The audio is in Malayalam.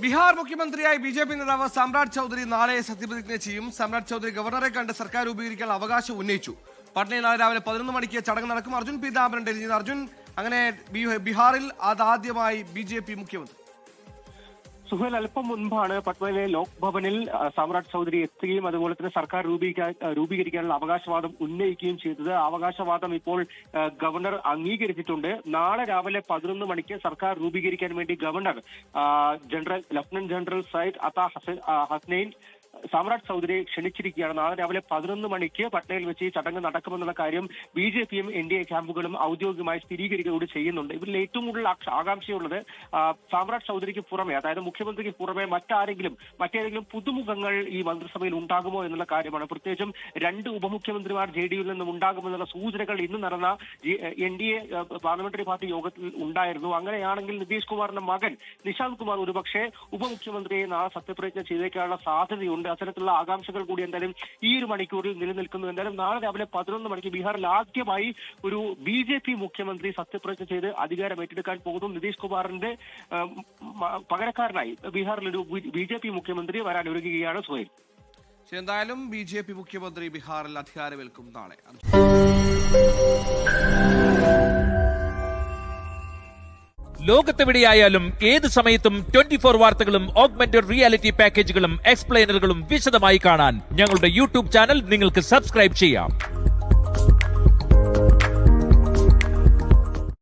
ബീഹാർ മുഖ്യമന്ത്രിയായി ബിജെപി നേതാവ് സമ്രാട് ചൗധരി നാളെ സത്യപ്രതിജ്ഞ ചെയ്യും. സമ്രാട് ചൗധരി ഗവർണറെ കണ്ട് സർക്കാർ രൂപീകരിക്കാൻ അവകാശം ഉന്നയിച്ചു. പട്നയിൽ നാളെ രാവിലെ 11 മണിക്ക് ചടങ്ങ് നടക്കും. അർജുൻ പീതാംബരൻ ഡൽഹിയിൽ. അർജുൻ, അങ്ങനെ ബീഹാറിൽ അതാദ്യമായി ബിജെപി മുഖ്യമന്ത്രി. സുഹേൽ, അല്പം മുൻപാണ് പട്നയിലെ ലോക് ഭവനിൽ സമ്രാട് ചൗധരി എത്തുകയും അതുപോലെ തന്നെ സർക്കാർ രൂപീകരിക്കാനുള്ള അവകാശവാദം ഉന്നയിക്കുകയും ചെയ്തത്. അവകാശവാദം ഇപ്പോൾ ഗവർണർ അംഗീകരിച്ചിട്ടുണ്ട്. നാളെ രാവിലെ 11 മണിക്ക് സർക്കാർ രൂപീകരിക്കാൻ വേണ്ടി ഗവർണർ ലഫ്റ്റനന്റ് ജനറൽ സയ്യിദ് അത്ത ഹസ്നൈൻ സമ്രാട് ചൗധരിയെ ക്ഷണിച്ചിരിക്കുകയാണ്. നാളെ രാവിലെ 11 മണിക്ക് പട്നയിൽ വെച്ച് ഈ ചടങ്ങ് നടക്കുമെന്നുള്ള കാര്യം ബിജെപിയും NDA ക്യാമ്പുകളും ഔദ്യോഗികമായി സ്ഥിരീകരിക്കുകയോട് ചെയ്യുന്നുണ്ട്. ഇവരിൽ ഏറ്റവും കൂടുതൽ ആകാംക്ഷയുള്ളത് സമ്രാട് ചൗധരിക്ക് പുറമെ, അതായത് മുഖ്യമന്ത്രിക്ക് പുറമെ മറ്റേതെങ്കിലും പുതുമുഖങ്ങൾ ഈ മന്ത്രിസഭയിൽ ഉണ്ടാകുമോ എന്നുള്ള കാര്യമാണ്. പ്രത്യേകിച്ചും 2 ഉപമുഖ്യമന്ത്രിമാർ JDUവിൽ നിന്നും ഉണ്ടാകുമെന്നുള്ള സൂചനകൾ ഇന്ന് നടന്ന NDA പാർലമെന്ററി പാർട്ടി യോഗത്തിൽ ഉണ്ടായിരുന്നു. അങ്ങനെയാണെങ്കിൽ നിതീഷ് കുമാറിന്റെ മകൻ നിശാന്ത് കുമാർ ഒരുപക്ഷെ ഉപമുഖ്യമന്ത്രിയെ നാളെ സത്യപ്രതിജ്ഞ ചെയ്തേക്കാനുള്ള സാധ്യതയുണ്ട്. അത്തരത്തിലുള്ള ആകാംക്ഷകൾ കൂടി എന്തായാലും ഈ ഒരു മണിക്കൂറിൽ നിലനിൽക്കുന്നു. എന്തായാലും നാളെ രാവിലെ 11 മണിക്ക് ബീഹാറിൽ ആദ്യമായി ഒരു BJP മുഖ്യമന്ത്രി സത്യപ്രതിജ്ഞ ചെയ്ത് അധികാരം ഏറ്റെടുക്കാൻ പോകുന്നു. നിതീഷ് കുമാറിന്റെ പകരക്കാരനായി ബീഹാറിൽ ഒരു BJP മുഖ്യമന്ത്രി വരാൻ ഒരുങ്ങുകയാണ്. സുഹൈൽ, എന്തായാലും BJP മുഖ്യമന്ത്രി ബീഹാറിൽ അധികാരമേൽക്കും നാളെ. ലോകത്തെവിടെയായാലും ഏത് സമയത്തും 24 വാർത്തകളും ഓഗ്മെന്റഡ് റിയാലിറ്റി പാക്കേജുകളും എക്സ്പ്ലെയിനറുകളും വിശദമായി കാണാൻ ഞങ്ങളുടെ YouTube ചാനൽ നിങ്ങൾക്ക് സബ്സ്ക്രൈബ് ചെയ്യാം.